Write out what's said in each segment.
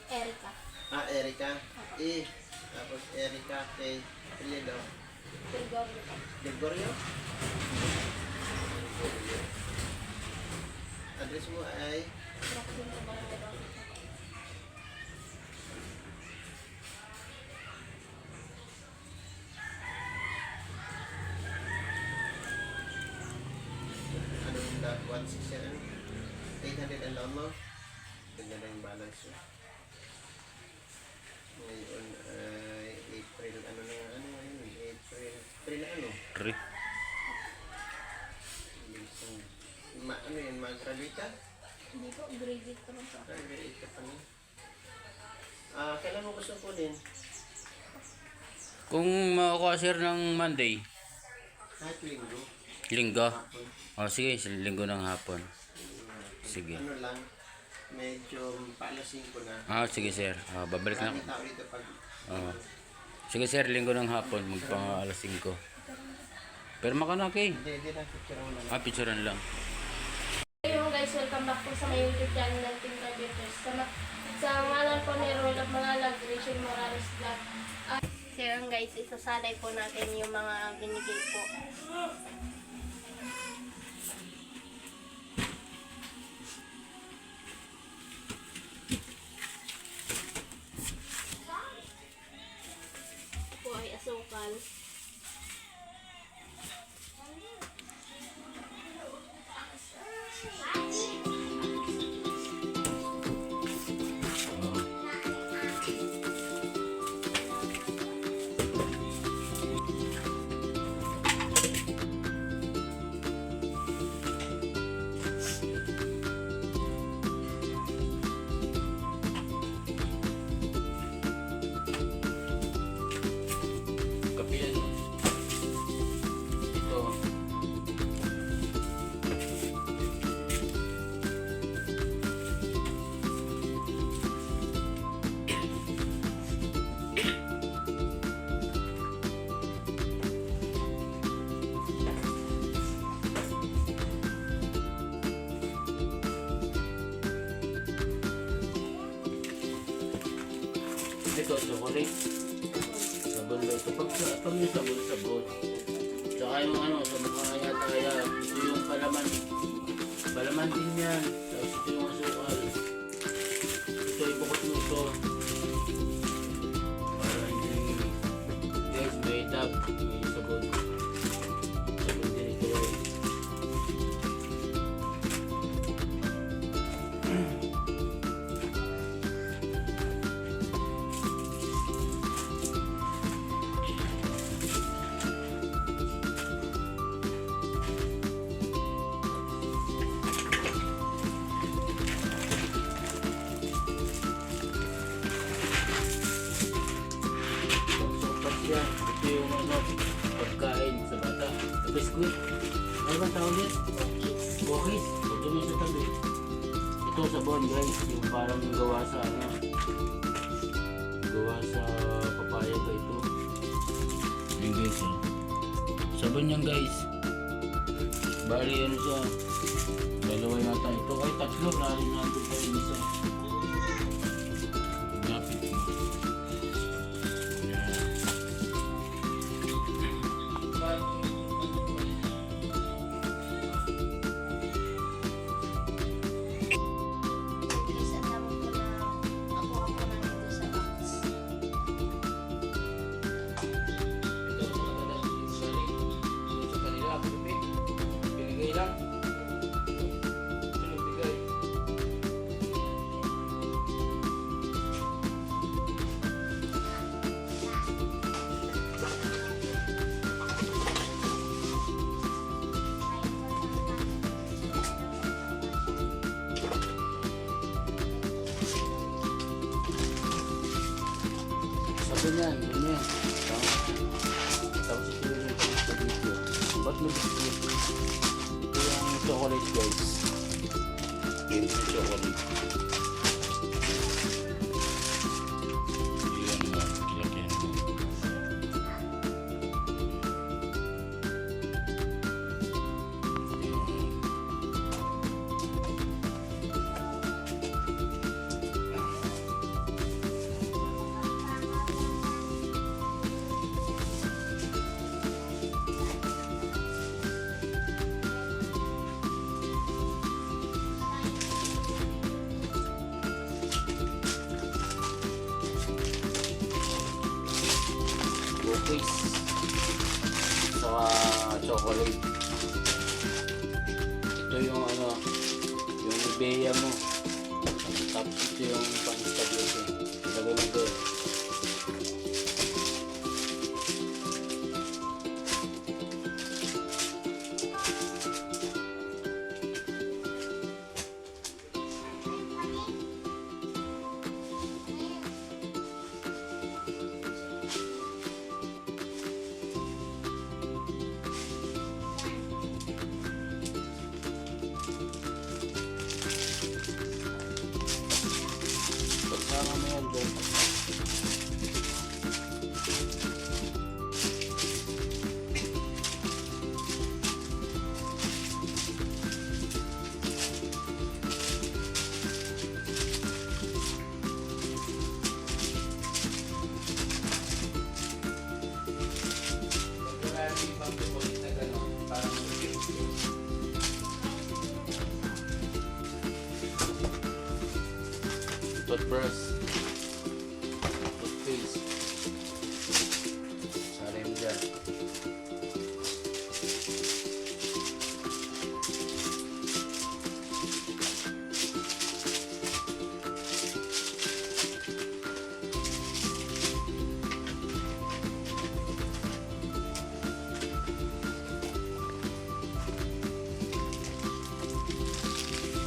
Erica. Ah, Erica. E. Tapos Erica kay Apelyido. Gregorio po. Gregorio. Address mo ay Rockville po, Barangay Rockville po. anong 167? 800 ang loan mo? Ganyan lang yung balance mo. Ngayon ay April, ano na ano ngayon? April na ano? 3. Ano yun, mag-graduate ka? Hindi po, grade 8 po lang po. Graduate ka pa niya. Kailan mo gusto kunin? Kung makukuha sir ng Monday, Kahit linggo. linggo. Hapon. O sige, linggo ng hapon. Sige. Ano lang, medyo paalasin ko na. Sige sir. Babalik na ako. Marami tao dito pag... Sige sir, linggo ng hapon, magpang alas 5. Pero makana kay. Hindi na, picture mo lang. Picturean lang. Ayun guys, welcome back po sa my YouTube channel ng Team Radiators. Sa ngalan po ni Roll of Mangalag, Rachel Morales Vlog. So yun guys, isasalay po natin yung mga binigay po. Po ay asukal. Kapiyan mo. Ito. Ito, chocolate. Sabon ba ito? Pag yung sabon. Tsaka yung ano, sa mga yata-yata. Ito yung palaman. Palaman din yan. Tapos ito yung asukal. Ito, ibukot mo ito. Para hindi guys, may tap. May sabon. Sabon din ito eh. Sopas yan. Ito yung ano, pagkain sa bata. Biskuit. Ano ba tawag yan? Cookies. Ito mo sa tabi. Ito sabon guys. Yung parang gawa sa ano. Gawa sa papaya ba ito. Yung guys oh. Sabon yan guys. Bali ano siya. Dalawa yata ito. Ay tatlo. Narin natin pa yung isa. Lapit mo. Bilisan naman po na ako na nito sa box. Ito sa kadalang usually, yung sa kanila, binigay lang. Binigay. Sabi niyan, yun yan. Tapos ito yung sa video. Ba't may video? Ito yung chocolate guys. Yun yung chocolate. Yun nga, kilagyan mo. toothpaste. Saka chocolate. Ito yung ano, yung Nivea mo. Tapos ito yung pang-stability. Ilagay mo doon. Pagsama mo yan doon. Toothbrush, toothpaste, sari mo dyan.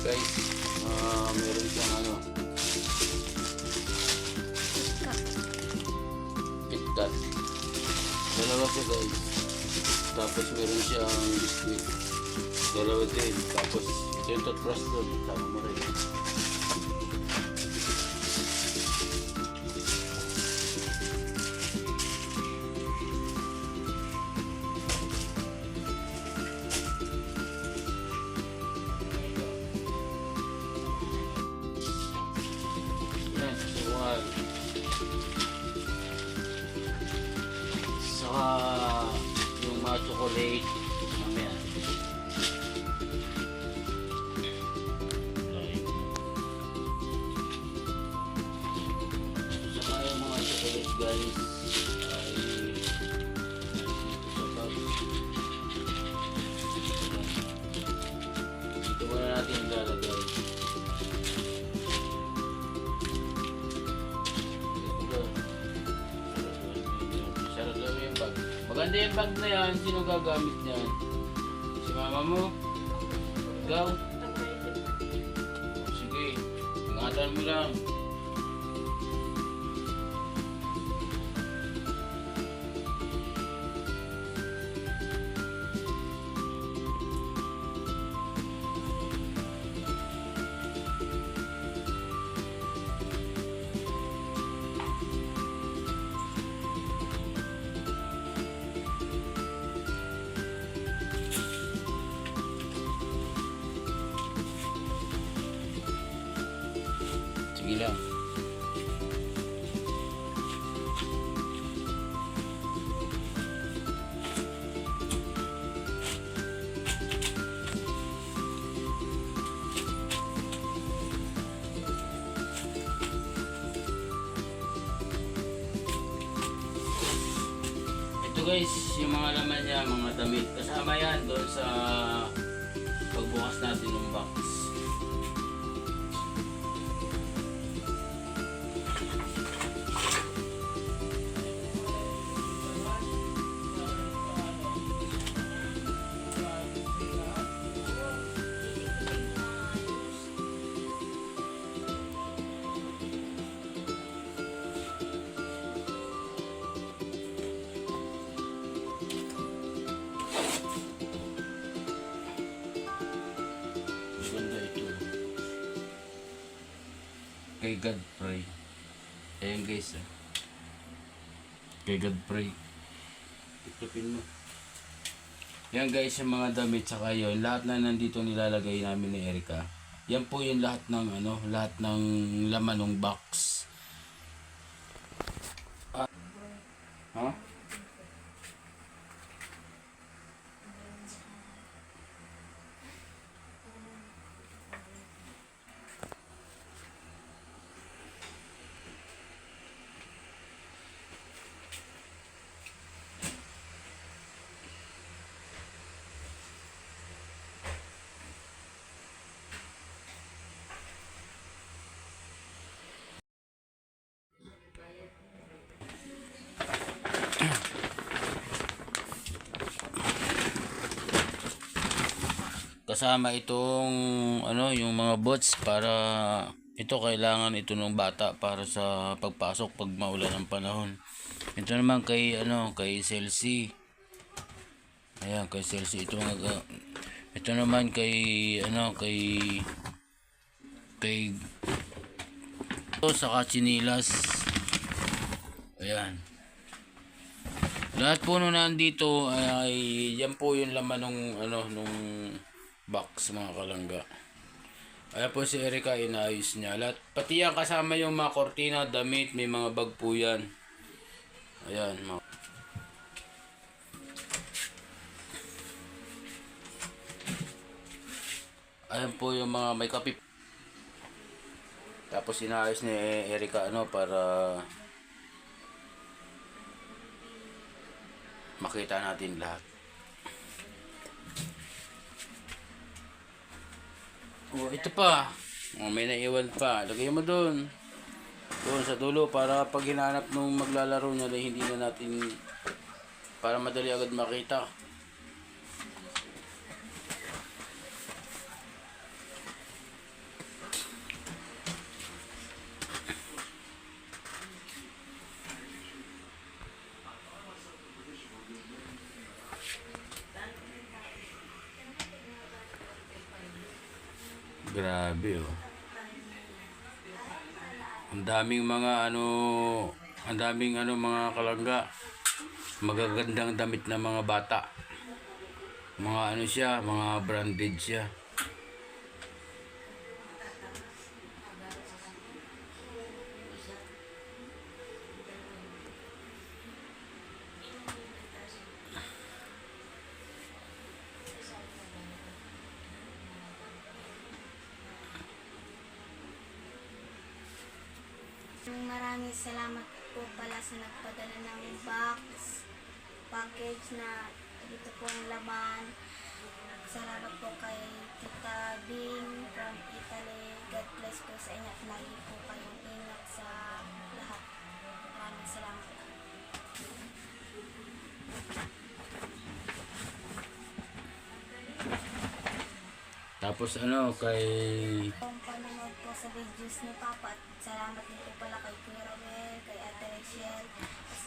Guys, meron siyang ano, KitKat. Dalawa siya guys. Tapos meron siyang biscuit. Dalawa din. Tapos ito yung toothbrush doon. Tama mo rin. Yan, susubukan. Saka yung mga chocolate mamaya. Saka yung mga chocolate guys ay sa bag. Dito muna natin ilalagay. Sarap daw yung bag. Maganda yung bag na yan. Sino gagamit niyan? Si mama mo? Ikaw? Sige. Ingatan mo lang. Sige lang. Ito guys, yung mga laman niya, mga damit. Kasama yan doon sa pagbukas natin ng box. Ganda ito. Kay God pray. Ayan guys. Kay God pray. Tutupin mo. Yan guys, yung mga damit saka yun. Lahat na nandito nilalagay namin ni Erica. Yan po yung lahat ng ano, lahat ng laman ng box. Ha? kasama itong ano, yung mga bots para ito kailangan ito ng bata para sa pagpasok pag maulan ng panahon. Ito naman kay ano, kay Celsi. Ayan, kay Celsi ito mga ito naman kay ano, kay ito saka chinilas. Ayan. Lahat po nung nandito ay yan po yung laman nung ano nung box mga kalangga. Ayan po si Erica, inayos niya. Lahat, pati yan kasama yung mga kortina, damit, may mga bag po yan. Ayan. Ayan po yung mga may kape. Tapos inayos ni Erica ano para makita natin lahat. Oh, ito pa. Oh, may naiwan pa. Lagay mo doon. Doon sa dulo para pag hinanap nung maglalaro niya ay hindi na natin para madali agad makita. Grabe oh. Ang daming mga ano, ang daming ano mga kalangga. Magagandang damit ng mga bata. Mga ano siya, mga branded siya. Maraming salamat po pala sa nagpadala ng box, package na dito po ang laman. Salamat po kay Tita Bing from Italy. God bless po sa inyo at lagi po kayong ingat sa lahat. Maraming salamat. Tapos ano kay Kung panonood po sa videos ni Papa at salamat din po pala kay Kuya Roel, kay Ate Rachel, at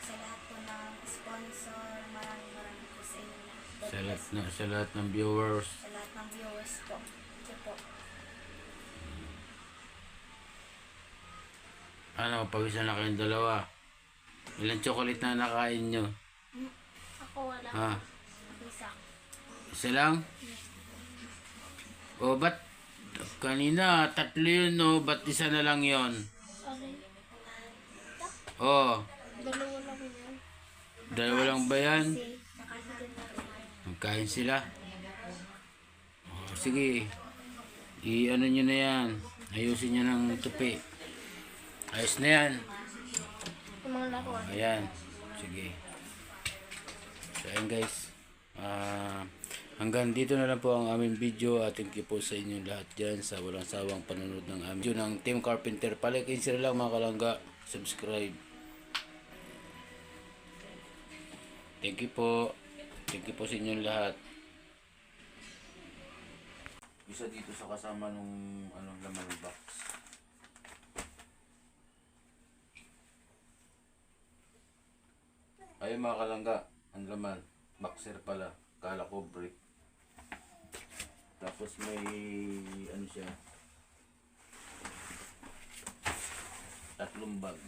sa lahat po ng sponsor. Maraming po sa inyo. God bless. sa lahat ng viewers. Sa lahat ng viewers po. Ito po. Ano, pag-isa na kayong dalawa. Ilang chocolate na nakain nyo? Ako wala. Ha? Isa. Isa lang? O ba't kanina tatlo yun no? Ba't isa na lang yun? Sorry. O, Dalawa lang yun. dalawa lang ba yan? Si nakasitin na rin. Magkain sila. O, sige. I-ano nyo na yan. Ayusin nyo ng tupi. Ayos na yan. Yung mga laruan. Ayan. Sige. So, ayan guys. Hanggang dito na lang po ang aming video. Thank you po sa inyong lahat dyan sa walang sawang panonood ng aming video ng Team Carpenter. Palikin sila lang mga kalangga. Subscribe. Thank you po. Thank you po sa inyong lahat. Isa dito sa kasama nung laman ng box. Ayun mga kalangga, ang laman, boxer pala, kala ko brick. Tapos may ano siya, 3 bag.